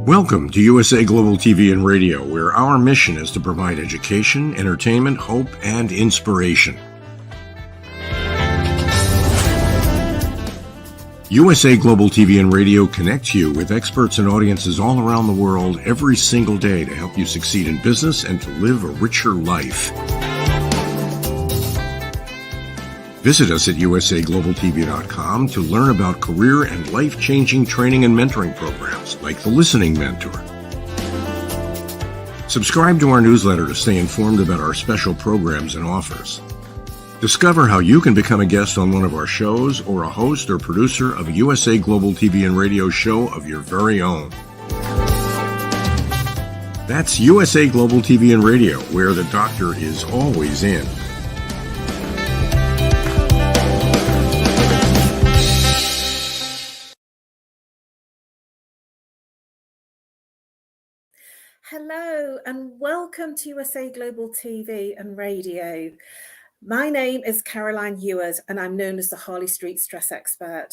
Welcome to USA Global TV and Radio, where our mission is to provide education, entertainment, hope, and inspiration. USA Global TV and Radio connects you with experts and audiences all around the world every single day to help you succeed in business and to live a richer life. Visit us at USAGLOBALTV.com to learn about career and life-changing training and mentoring programs like the Listening Mentor. Subscribe to our newsletter to stay informed about our special programs and offers. Discover how you can become a guest on one of our shows or a host or producer of a USA Global TV and Radio show of your very own. That's USA Global TV and Radio, where the doctor is always in. Hello and welcome to USA Global TV and Radio. My name is Caroline Heward and I'm known as the Harley Street Stress Expert.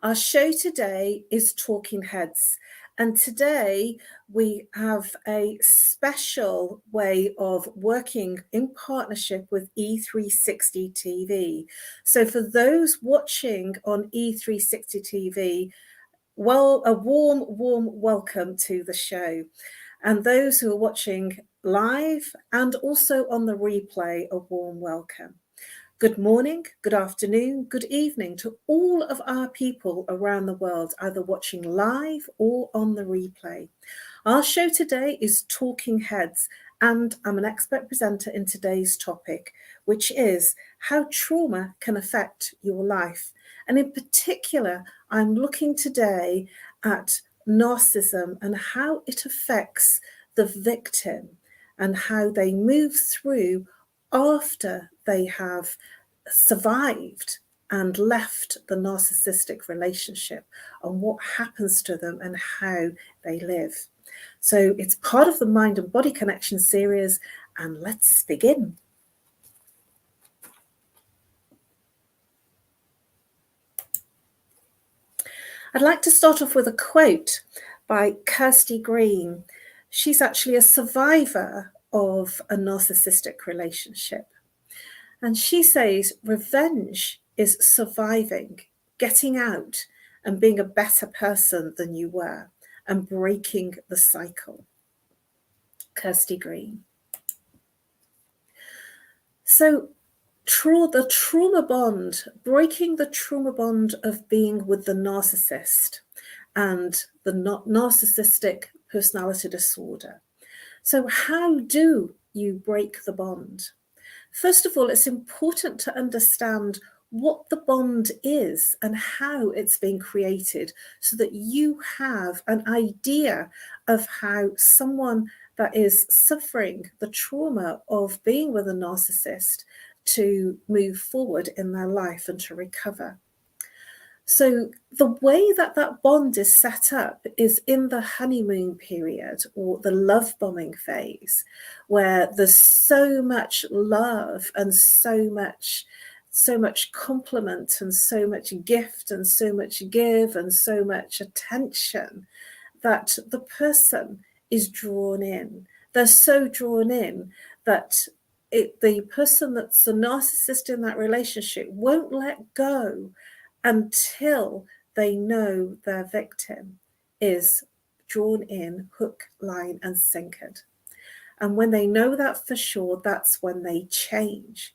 Our show today is Talking Heads, and today we have a special way of working in partnership with E360 TV. So for those watching on E360 TV, well, a warm welcome to the show. And those who are watching live and also on the replay, a warm welcome. Good morning, good afternoon, good evening to all of our people around the world, either watching live or on the replay. Our show today is Talking Heads, and I'm an expert presenter in today's topic, which is how trauma can affect your life. And in particular, I'm looking today at narcissism and how it affects the victim and how they move through after they have survived and left the narcissistic relationship, and what happens to them and how they live. So it's part of the Mind and Body Connection series, and let's begin. I'd like to start off with a quote by Kirsty Green. She's actually a survivor of a narcissistic relationship. And she says, revenge is surviving, getting out and being a better person than you were and breaking the cycle. Kirsty Green. So the trauma bond, breaking the trauma bond of being with the narcissist and the narcissistic personality disorder. So how do you break the bond? First of all, it's important to understand what the bond is and how it's been created so that you have an idea of how someone that is suffering the trauma of being with a narcissist to move forward in their life and to recover. So the way that that bond is set up is in the honeymoon period or the love bombing phase, where there's so much love and so much compliment and so much gift and so much give and so much attention that the person is drawn in. They're so drawn in that the person that's the narcissist in that relationship won't let go until they know their victim is drawn in hook, line, and sinker. And when they know that for sure, that's when they change.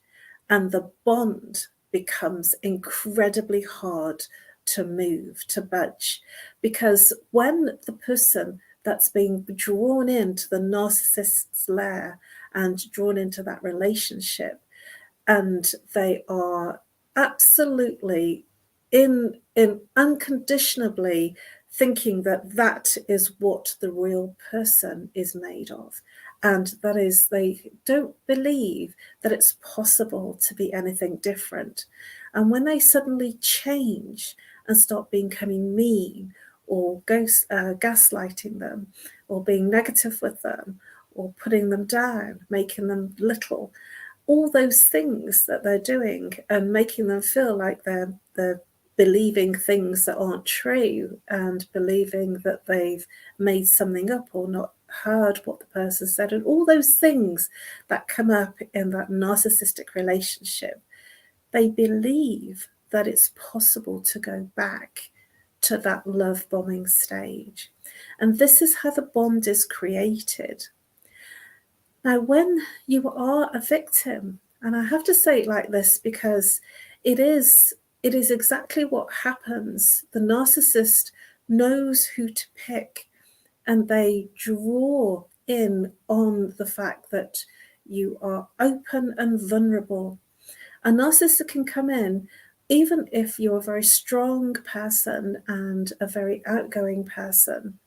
And the bond becomes incredibly hard to move, to budge. Because when the person that's being drawn into the narcissist's lair and drawn into that relationship, and they are absolutely in unconditionally thinking that that is what the real person is made of, and that is they don't believe that it's possible to be anything different. And when they suddenly change and start becoming mean or gaslighting them or being negative with them or putting them down, making them little, all those things that they're doing and making them feel like they're believing things that aren't true and believing that they've made something up or not heard what the person said, and all those things that come up in that narcissistic relationship. They believe that it's possible to go back to that love bombing stage. And this is how the bond is created. Now, when you are a victim, and I have to say it like this because it is exactly what happens. The narcissist knows who to pick, and they draw in on the fact that you are open and vulnerable. A narcissist can come in, even if you're a very strong person and a very outgoing person,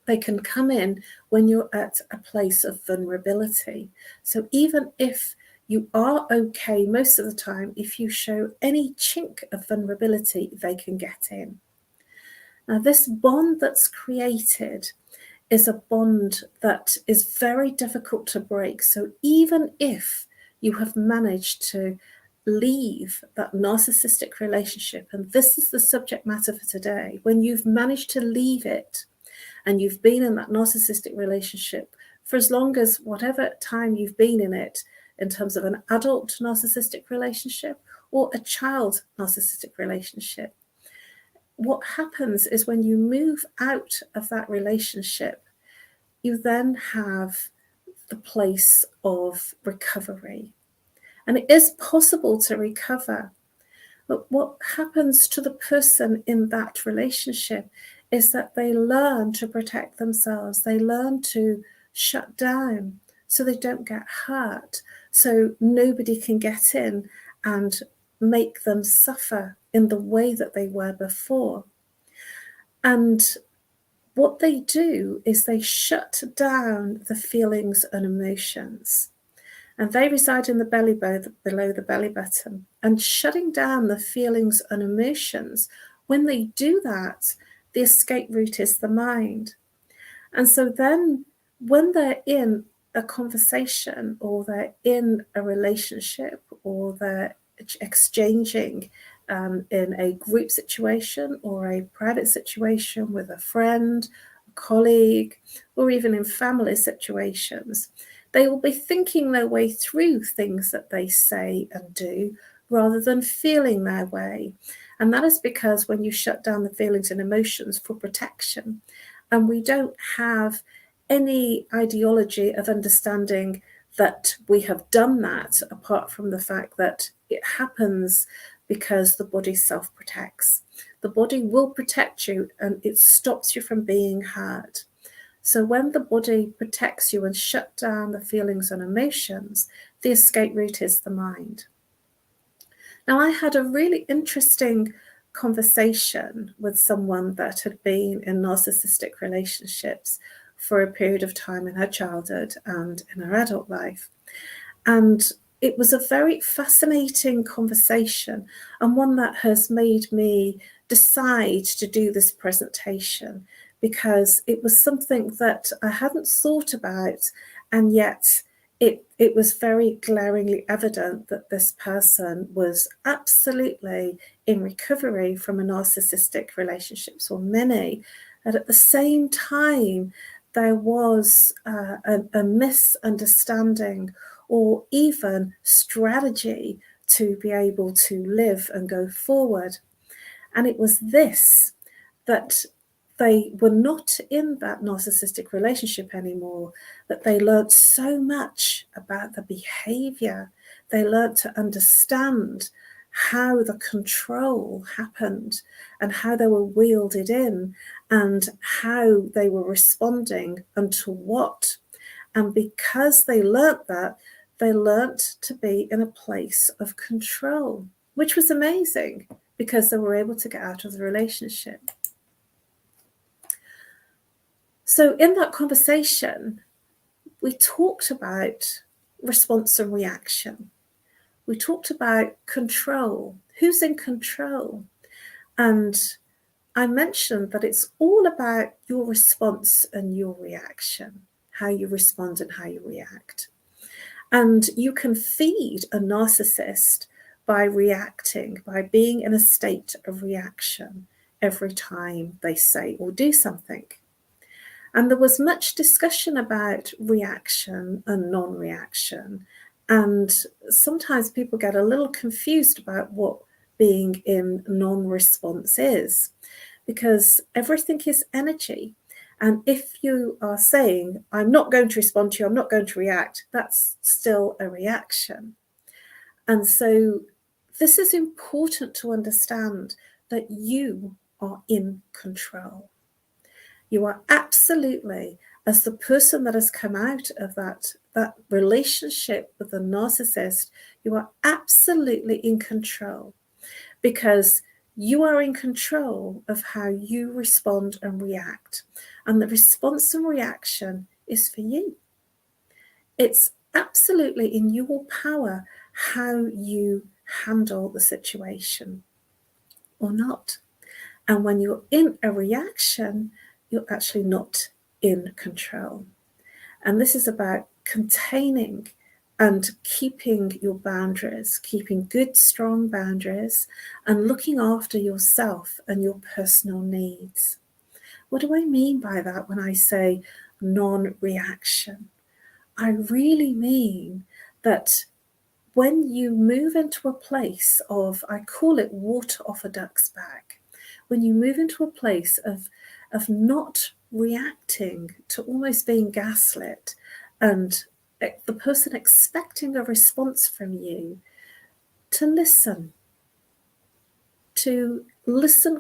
they can come in when you're at a place of vulnerability. So even if you are okay most of the time, if you show any chink of vulnerability, they can get in. Now, this bond that's created is a bond that is very difficult to break. So even if you have managed to leave that narcissistic relationship, and this is the subject matter for today, when you've managed to leave it and you've been in that narcissistic relationship for as long as whatever time you've been in it, in terms of an adult narcissistic relationship or a child narcissistic relationship, what happens is when you move out of that relationship, you then have the place of recovery. And it is possible to recover. But what happens to the person in that relationship is that they learn to protect themselves. They learn to shut down so they don't get hurt, so nobody can get in and make them suffer in the way that they were before. And what they do is they shut down the feelings and emotions. And they reside in the belly button, below the belly button. And shutting down the feelings and emotions, when they do that, the escape route is the mind. And so then when they're in a conversation or they're in a relationship or they're exchanging in a group situation or a private situation with a friend, a colleague, or even in family situations, they will be thinking their way through things that they say and do rather than feeling their way. And that is because when you shut down the feelings and emotions for protection, and we don't have any ideology of understanding that we have done that, apart from the fact that it happens because the body self-protects. The body will protect you and it stops you from being hurt. So when the body protects you and shut down the feelings and emotions, the escape route is the mind. Now, I had a really interesting conversation with someone that had been in narcissistic relationships for a period of time in her childhood and in her adult life. And it was a very fascinating conversation, and one that has made me decide to do this presentation, because it was something that I hadn't thought about, and yet it was very glaringly evident that this person was absolutely in recovery from a narcissistic relationship, or many, and at the same time there was a misunderstanding or even strategy to be able to live and go forward. And it was this, that they were not in that narcissistic relationship anymore, that they learned so much about the behaviour. They learned to understand how the control happened and how they were wielded in and how they were responding and to what. And because they learnt that, they learnt to be in a place of control, which was amazing because they were able to get out of the relationship. So in that conversation, we talked about response and reaction. We talked about control. Who's in control? And I mentioned that it's all about your response and your reaction, how you respond and how you react. And you can feed a narcissist by reacting, by being in a state of reaction every time they say or do something. And there was much discussion about reaction and non-reaction. And sometimes people get a little confused about what being in non-response is, because everything is energy. And if you are saying, I'm not going to respond to you, I'm not going to react, that's still a reaction. And so this is important to understand, that you are in control. You are absolutely, as the person that has come out of that relationship with the narcissist, you are absolutely in control, because you are in control of how you respond and react. And the response and reaction is for you. It's absolutely in your power how you handle the situation or not. And when you're in a reaction, you're actually not in control. And this is about containing and keeping your boundaries, keeping good, strong boundaries, and looking after yourself and your personal needs. What do I mean by that when I say non-reaction? I really mean that when you move into a place of, I call it water off a duck's back, when you move into a place of not reacting to almost being gaslit, and the person expecting a response from you, to listen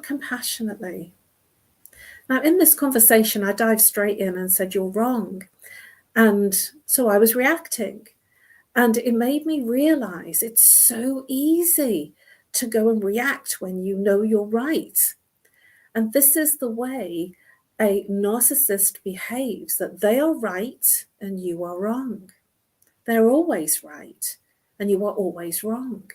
compassionately. Now, in this conversation, I dived straight in and said, you're wrong. And so I was reacting. And it made me realize it's so easy to go and react when you know you're right. And this is the way a narcissist behaves, that they are right and you are wrong. They're always right and you are always wrong.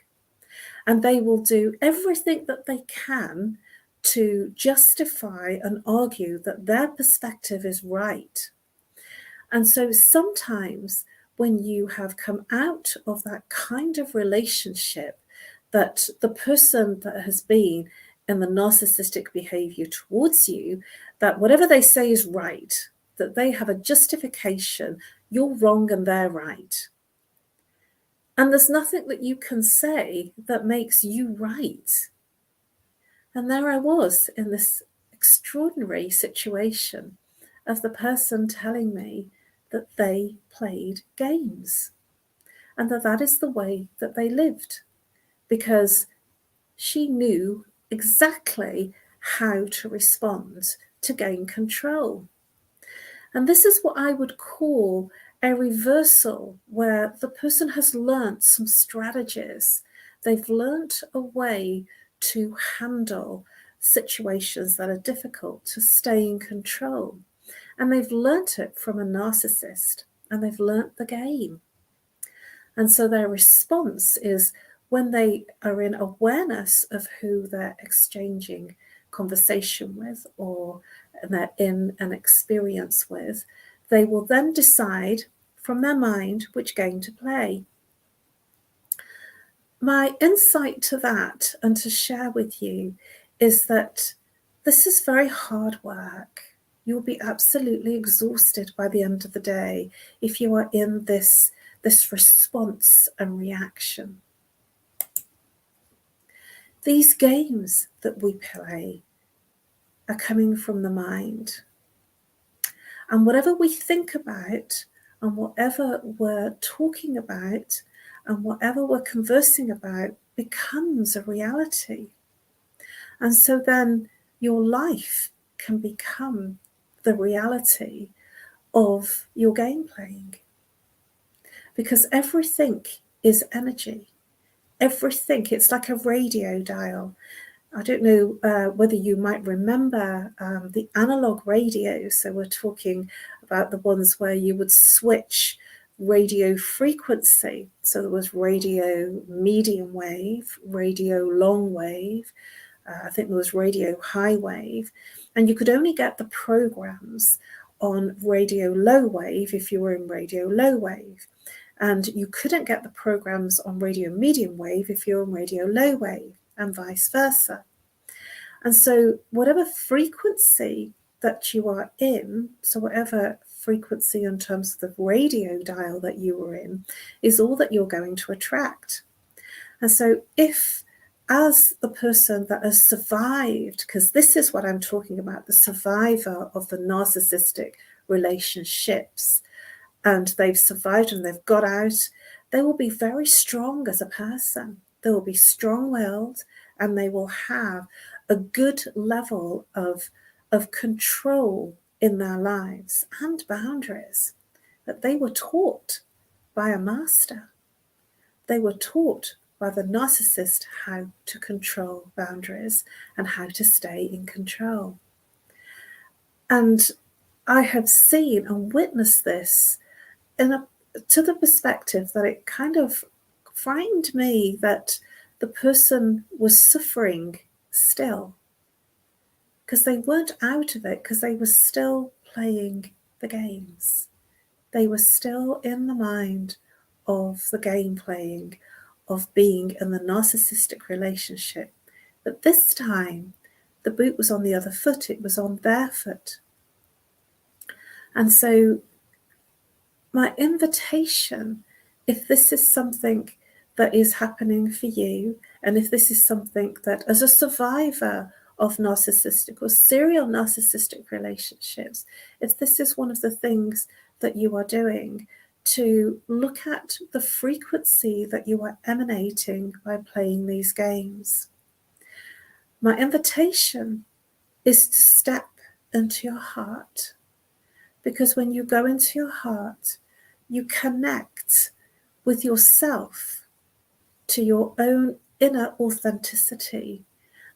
And they will do everything that they can to justify and argue that their perspective is right. And so sometimes when you have come out of that kind of relationship, that the person that has been in the narcissistic behavior towards you, that whatever they say is right, that they have a justification, you're wrong and they're right. And there's nothing that you can say that makes you right. And there I was in this extraordinary situation of the person telling me that they played games and that is the way that they lived, because she knew exactly how to respond to gain control. And this is what I would call a reversal, where the person has learnt some strategies. They've learnt a way to handle situations that are difficult, to stay in control. And they've learnt it from a narcissist, and they've learnt the game. And so their response is, when they are in awareness of who they're exchanging conversation with, or they're in an experience with, they will then decide from their mind which game to play. My insight to that, and to share with you, is that this is very hard work. You'll be absolutely exhausted by the end of the day if you are in this response and reaction. These games that we play are coming from the mind. And whatever we think about, and whatever we're talking about, and whatever we're conversing about, becomes a reality. And so then your life can become the reality of your game playing. Because everything is energy. Everything, it's like a radio dial. I don't know whether you might remember the analog radio. So we're talking about the ones where you would switch radio frequency. So there was radio medium wave, radio long wave. I think there was radio high wave. And you could only get the programs on radio low wave if you were in radio low wave. And you couldn't get the programs on radio medium wave if you're on radio low wave, and vice versa. And so whatever frequency that you are in, so whatever frequency in terms of the radio dial that you were in, is all that you're going to attract. And so if, as the person that has survived, because this is what I'm talking about, the survivor of the narcissistic relationships, and they've survived and they've got out, they will be very strong as a person. They will be strong-willed, and they will have a good level of control in their lives and boundaries that they were taught by a master. They were taught by the narcissist how to control boundaries and how to stay in control. And I have seen and witnessed this to the perspective that it kind of frightened me that the person was suffering still, because they weren't out of it, because they were still playing the games. They were still in the mind of the game playing, of being in the narcissistic relationship. But this time, the boot was on the other foot. It was on their foot. And so my invitation, if this is something that is happening for you, and if this is something that, as a survivor of narcissistic or serial narcissistic relationships, if this is one of the things that you are doing, to look at the frequency that you are emanating by playing these games. My invitation is to step into your heart, because when you go into your heart, you connect with yourself to your own inner authenticity.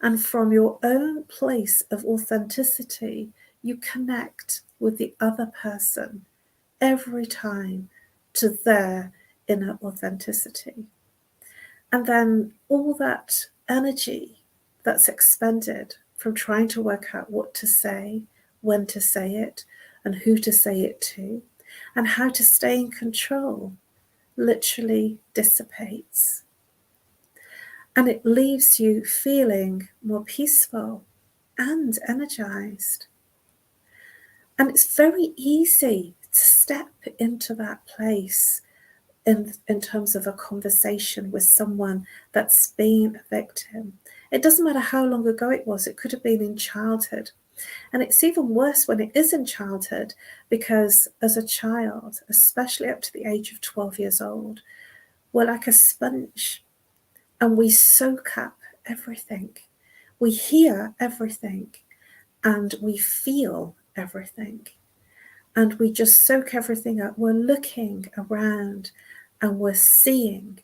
And from your own place of authenticity, you connect with the other person every time to their inner authenticity. And then all that energy that's expended from trying to work out what to say, when to say it, and who to say it to, and how to stay in control, literally dissipates. And it leaves you feeling more peaceful and energized. And it's very easy to step into that place in terms of a conversation with someone that's been a victim. It doesn't matter how long ago it was. It could have been in childhood. And it's even worse when it is in childhood, because as a child, especially up to the age of 12 years old, we're like a sponge, and we soak up everything. We hear everything, and we feel everything. And we just soak everything up. We're looking around, and we're seeing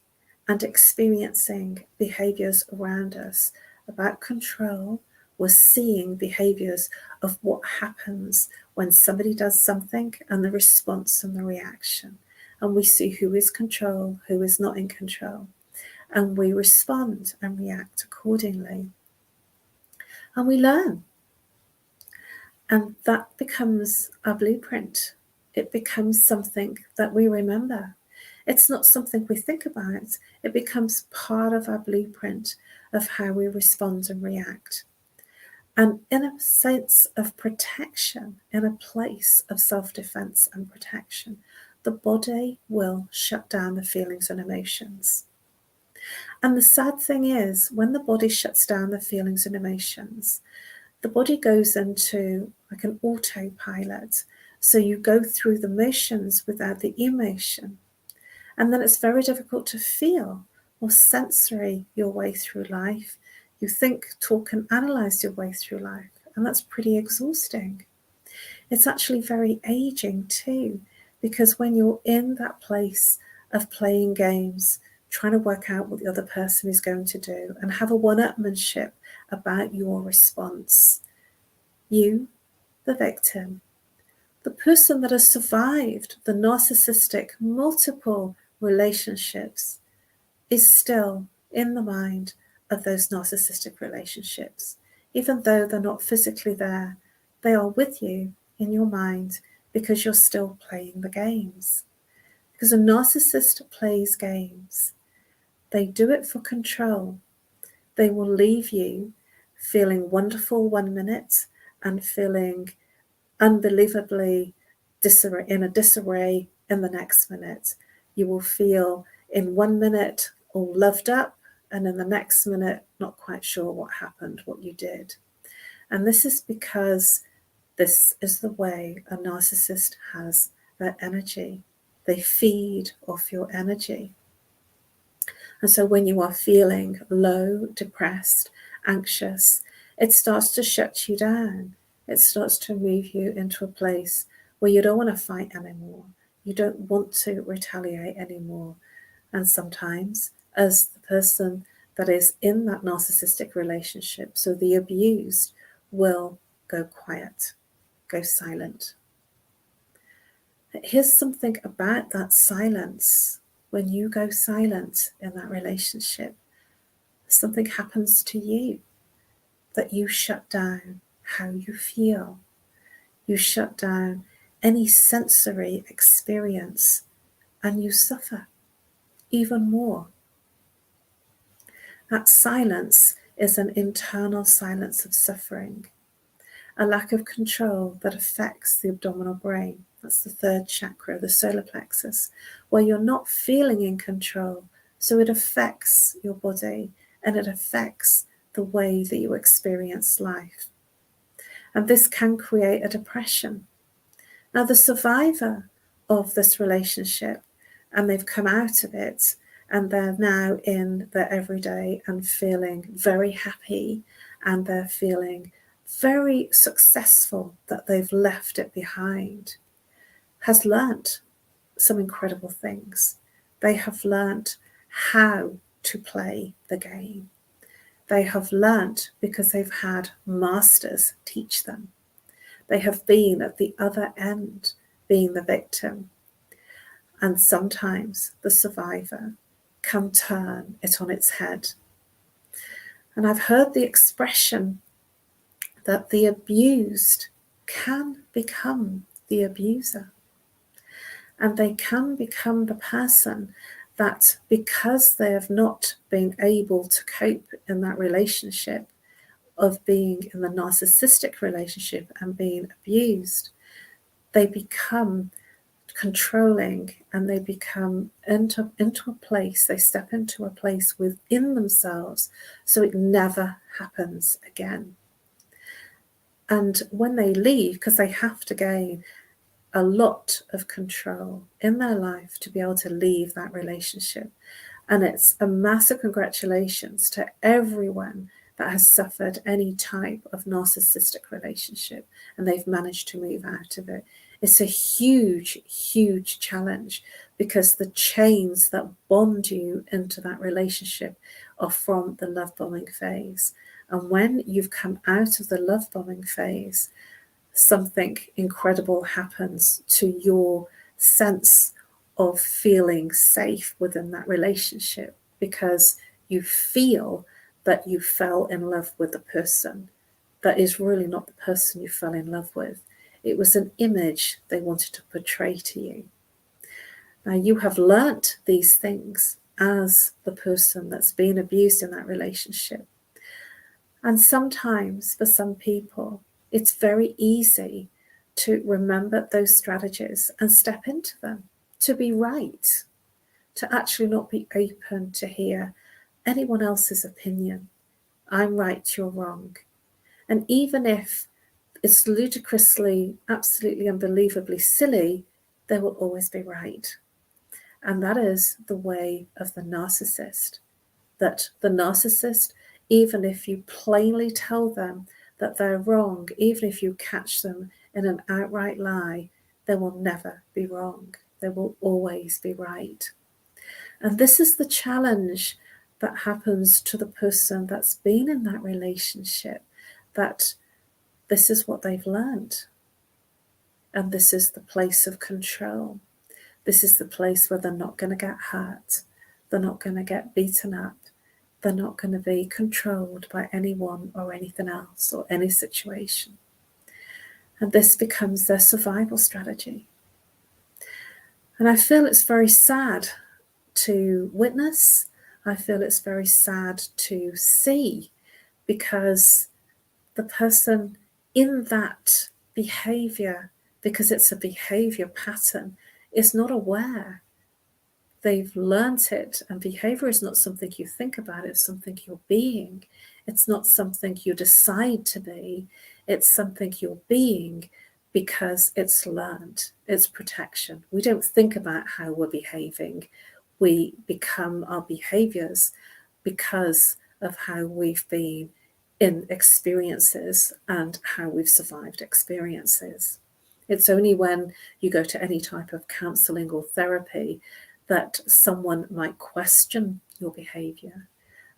and experiencing behaviours around us about control. We're seeing behaviours of what happens when somebody does something, and the response and the reaction. And we see who is control, who is not in control. And we respond and react accordingly. And we learn. And that becomes our blueprint. It becomes something that we remember. It's not something we think about. It becomes part of our blueprint of how we respond and react. And in a sense of protection, in a place of self-defense and protection, the body will shut down the feelings and emotions. And the sad thing is, when the body shuts down the feelings and emotions, the body goes into like an autopilot. So you go through the motions without the emotion. And then it's very difficult to feel or sensory your way through life. You think, talk, and analyze your way through life. And that's pretty exhausting. It's actually very aging too, because when you're in that place of playing games, trying to work out what the other person is going to do, and have a one-upmanship about your response, you, the victim, the person that has survived the narcissistic multiple relationships, is still in the mind of those narcissistic relationships. Even though they're not physically there, they are with you in your mind, because you're still playing the games. Because a narcissist plays games. They do it for control. They will leave you feeling wonderful 1 minute and feeling unbelievably in a disarray in the next minute. You will feel in 1 minute all loved up, and in the next minute not quite sure what happened, what you did. And this is because this is the way a narcissist has their energy. They feed off your energy. And so when you are feeling low, depressed, anxious, it starts to shut you down. It starts to move you into a place where you don't want to fight anymore. You don't want to retaliate anymore. And sometimes, as the person that is in that narcissistic relationship, so the abused, will go quiet, go silent. Here's something about that silence. When you go silent in that relationship, something happens to you, that you shut down how you feel. You shut down any sensory experience, and you suffer even more. That silence is an internal silence of suffering, a lack of control that affects the abdominal brain. That's the third chakra, the solar plexus, where you're not feeling in control. So it affects your body and it affects the way that you experience life. And this can create a depression. Now, the survivor of this relationship, and they've come out of it, and they're now in their everyday and feeling very happy, and they're feeling very successful that they've left it behind, has learnt some incredible things. They have learnt how to play the game. They have learnt because they've had masters teach them. They have been at the other end, being the victim. And sometimes the survivor can turn it on its head. And I've heard the expression that the abused can become the abuser. And they can become the person that, because they have not been able to cope in that relationship of being in the narcissistic relationship and being abused, they become controlling, and they become into a place, they step into a place within themselves so it never happens again. And when they leave, because they have to gain a lot of control in their life to be able to leave that relationship. And it's a massive congratulations to everyone that has suffered any type of narcissistic relationship and they've managed to move out of it. It's a huge, huge challenge, because the chains that bond you into that relationship are from the love bombing phase. And when you've come out of the love bombing phase, something incredible happens to your sense of feeling safe within that relationship, because you feel that you fell in love with the person that is really not the person you fell in love with. It was an image they wanted to portray to you. Now, you have learnt these things as the person that's been abused in that relationship. And sometimes for some people, it's very easy to remember those strategies and step into them, to be right, to actually not be open to hear anyone else's opinion. I'm right, you're wrong. And even if it's ludicrously, absolutely unbelievably silly, they will always be right. And that is the way of the narcissist. That the narcissist, even if you plainly tell them that they're wrong, even if you catch them in an outright lie, they will never be wrong. They will always be right. And this is the challenge that happens to the person that's been in that relationship, that this is what they've learned. And this is the place of control. This is the place where they're not going to get hurt. They're not going to get beaten up. They're not going to be controlled by anyone or anything else or any situation. And this becomes their survival strategy. And I feel it's very sad to witness. I feel it's very sad to see, because the person in that behaviour, because it's a behaviour pattern, is not aware. They've learnt it, and behaviour is not something you think about, it's something you're being. It's not something you decide to be, it's something you're being because it's learnt. It's protection. We don't think about how we're behaving. We become our behaviours because of how we've been in experiences and how we've survived experiences. It's only when you go to any type of counselling or therapy that someone might question your behaviour.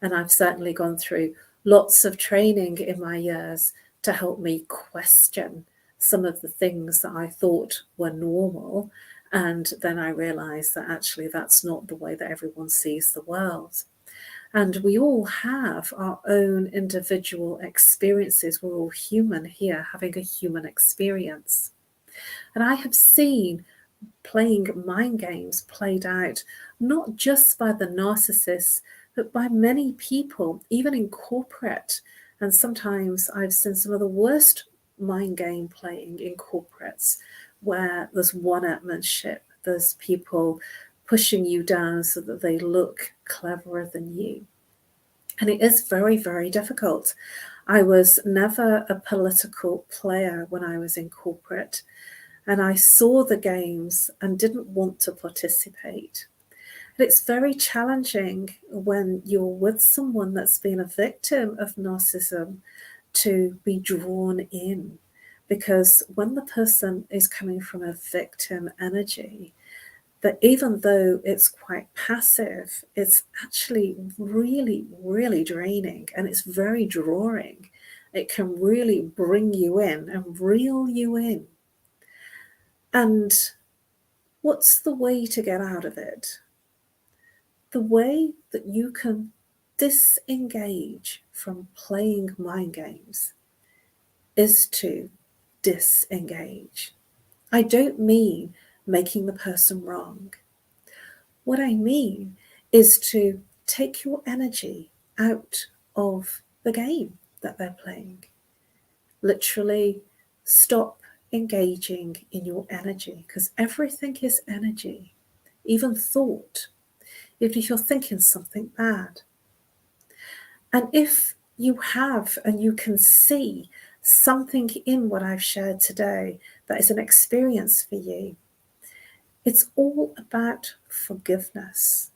And I've certainly gone through lots of training in my years to help me question some of the things that I thought were normal. And then I realised that actually that's not the way that everyone sees the world. And we all have our own individual experiences. We're all human here, having a human experience. And I have seen playing mind games played out not just by the narcissists, but by many people, even in corporate. And sometimes I've seen some of the worst mind game playing in corporates, where there's one-upmanship, there's people pushing you down so that they look cleverer than you. And it is very, very difficult. I was never a political player when I was in corporate, and I saw the games and didn't want to participate. And it's very challenging when you're with someone that's been a victim of narcissism to be drawn in, because when the person is coming from a victim energy, that even though it's quite passive, it's actually really, really draining, and it's very drawing. It can really bring you in and reel you in. And what's the way to get out of it? The way that you can disengage from playing mind games is to disengage. I don't mean making the person wrong. What I mean is to take your energy out of the game that they're playing. Literally stop engaging in your energy, because everything is energy, even thought, even if you're thinking something bad. And if you have and you can see something in what I've shared today that is an experience for you, it's all about forgiveness.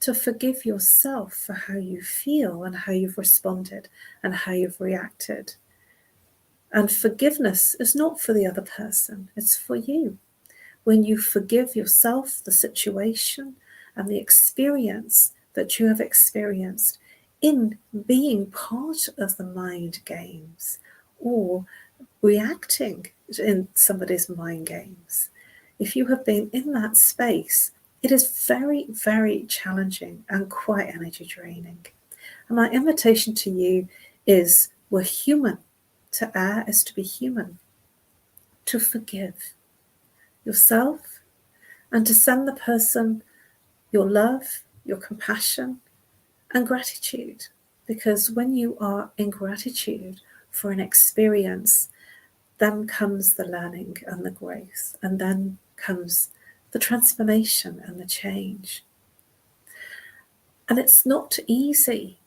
To forgive yourself for how you feel and how you've responded and how you've reacted. And forgiveness is not for the other person, it's for you. When you forgive yourself, the situation and the experience that you have experienced in being part of the mind games or reacting in somebody's mind games, if you have been in that space, it is very, very challenging and quite energy draining. And my invitation to you is, we're human. To err is to be human. To forgive yourself and to send the person your love, your compassion, and gratitude. Because when you are in gratitude for an experience, then comes the learning and the growth, and then comes the transformation and the change. And it's not easy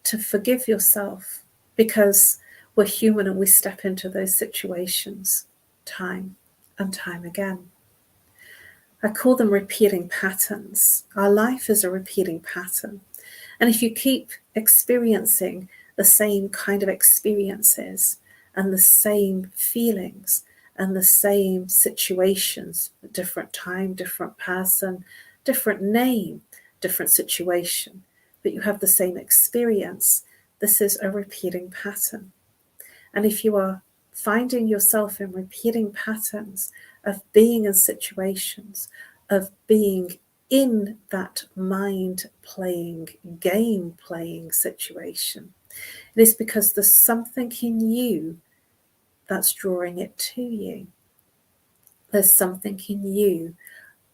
to forgive yourself, because we're human and we step into those situations time and time again. I call them repeating patterns. Our life is a repeating pattern. And if you keep experiencing the same kind of experiences and the same feelings and the same situations, different time, different person, different name, different situation, but you have the same experience, this is a repeating pattern. And if you are finding yourself in repeating patterns of being in situations, of being in that mind playing, game playing situation, it is because there's something in you that's drawing it to you. There's something in you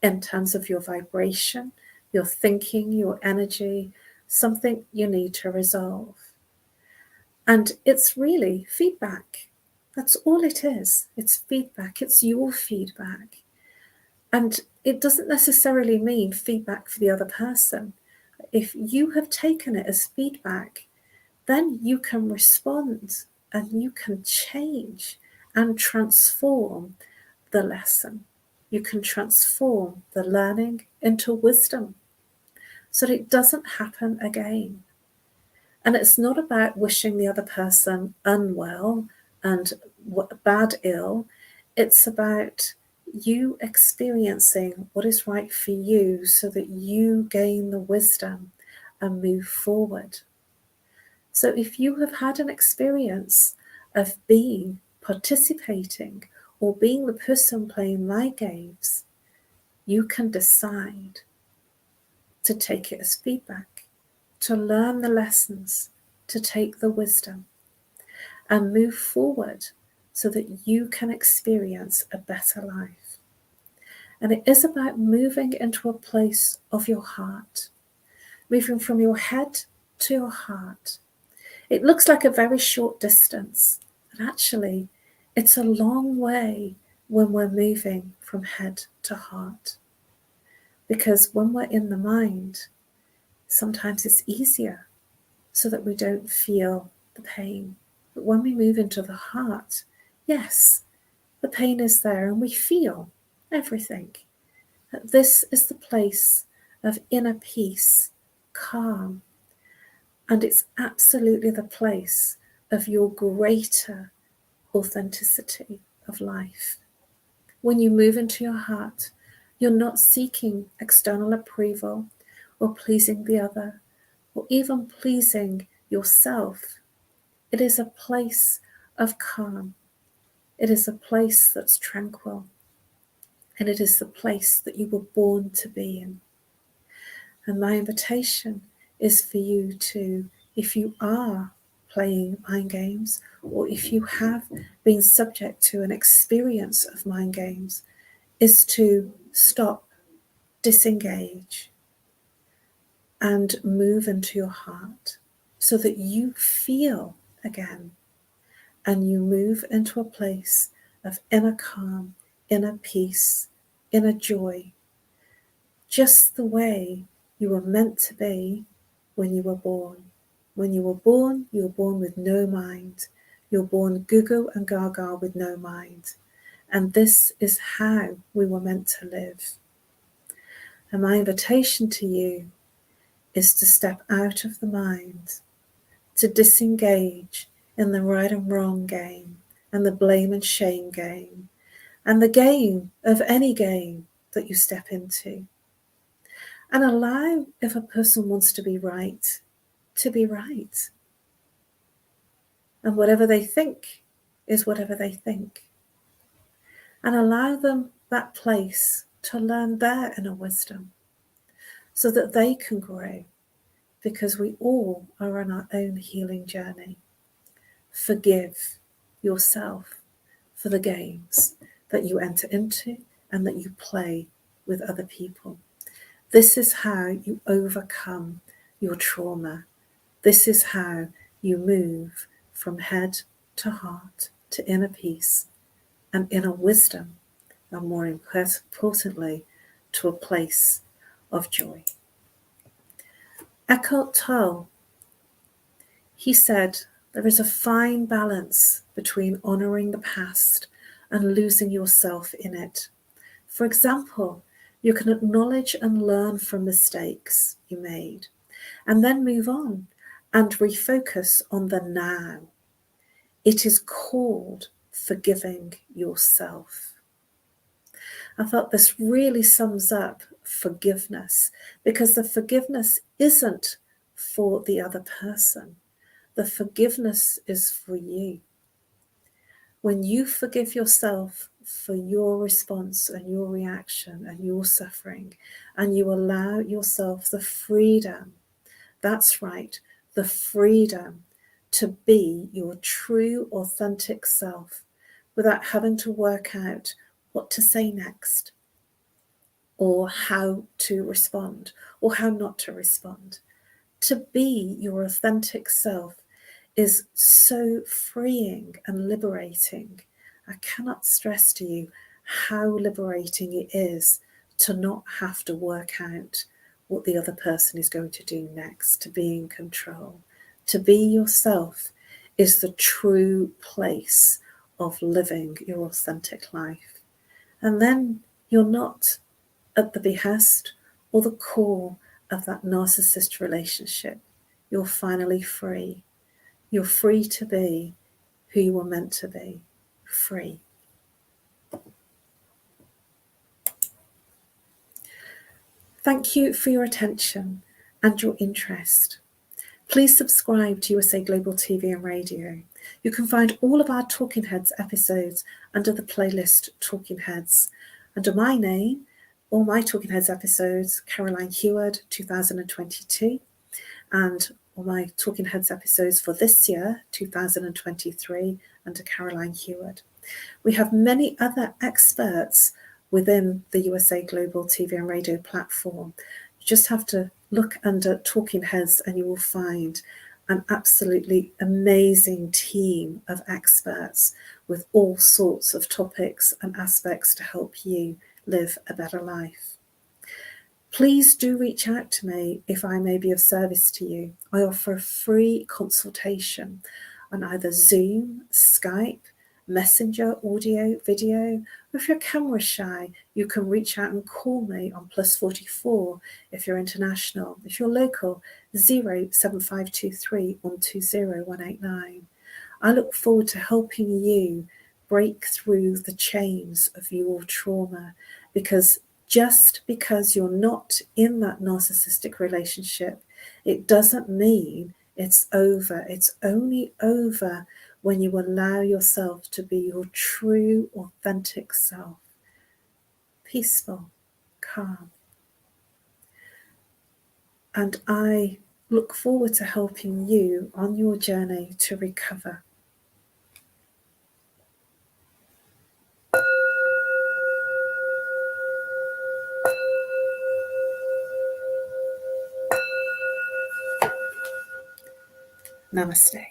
in terms of your vibration, your thinking, your energy, something you need to resolve. And it's really feedback. That's all it is. It's feedback. It's your feedback. And it doesn't necessarily mean feedback for the other person. If you have taken it as feedback, then you can respond and you can change and transform the lesson. You can transform the learning into wisdom so that it doesn't happen again. And it's not about wishing the other person unwell and bad ill. It's about you experiencing what is right for you so that you gain the wisdom and move forward. So if you have had an experience of participating or being the person playing mind games, you can decide to take it as feedback, to learn the lessons, to take the wisdom and move forward so that you can experience a better life. And it is about moving into a place of your heart, moving from your head to your heart. It looks like a very short distance, but actually it's a long way when we're moving from head to heart. Because when we're in the mind, sometimes it's easier so that we don't feel the pain. But when we move into the heart, yes, the pain is there and we feel everything. This is the place of inner peace, calm, and it's absolutely the place of your greater authenticity of life. When you move into your heart, you're not seeking external approval or pleasing the other or even pleasing yourself. It is a place of calm. It is a place that's tranquil. And it is the place that you were born to be in. And my invitation is for you to, if you are playing mind games, or if you have been subject to an experience of mind games, is to stop, disengage, and move into your heart so that you feel again and you move into a place of inner calm, inner peace, inner joy, just the way you were meant to be when you were born. When you were born with no mind. You're born goo and gaga with no mind. And this is how we were meant to live. And my invitation to you is to step out of the mind, to disengage in the right and wrong game, and the blame and shame game, and the game of any game that you step into. And allow, if a person wants to be right, to be right. And whatever they think is whatever they think. And allow them that place to learn their inner wisdom so that they can grow, because we all are on our own healing journey. Forgive yourself for the games that you enter into and that you play with other people. This is how you overcome your trauma. This is how you move from head to heart to inner peace and inner wisdom, and more importantly, to a place of joy. Eckhart Tolle, he said, there is a fine balance between honouring the past and losing yourself in it. For example, you can acknowledge and learn from mistakes you made, and then move on and refocus on the now. It is called forgiving yourself. I thought this really sums up forgiveness, because the forgiveness isn't for the other person. The forgiveness is for you. When you forgive yourself for your response and your reaction and your suffering, and you allow yourself the freedom, that's right, the freedom to be your true, authentic self without having to work out what to say next, or how to respond or how not to respond. To be your authentic self is so freeing and liberating. I cannot stress to you how liberating it is to not have to work out what the other person is going to do next, to be in control. To be yourself is the true place of living your authentic life. And then you're not at the behest or the core of that narcissist relationship. You're finally free. You're free to be who you were meant to be. Free. Thank you for your attention and your interest. Please subscribe to USA Global TV and Radio. You can find all of our Talking Heads episodes under the playlist Talking Heads. Under my name, all my Talking Heads episodes, Caroline Heward, 2022, and all my Talking Heads episodes for this year, 2023, under Caroline Heward. We have many other experts within the USA Global TV and Radio platform. You just have to look under Talking Heads and you will find an absolutely amazing team of experts with all sorts of topics and aspects to help you live a better life. Please do reach out to me if I may be of service to you. I offer a free consultation on either Zoom, Skype, Messenger, audio, video, or if you're camera shy, you can reach out and call me on +44 if you're international. If you're local, 07523 120 189. I look forward to helping you break through the chains of your trauma, because just because you're not in that narcissistic relationship, it doesn't mean it's over. It's only over when you allow yourself to be your true, authentic self. Peaceful, calm. And I look forward to helping you on your journey to recover. Namaste.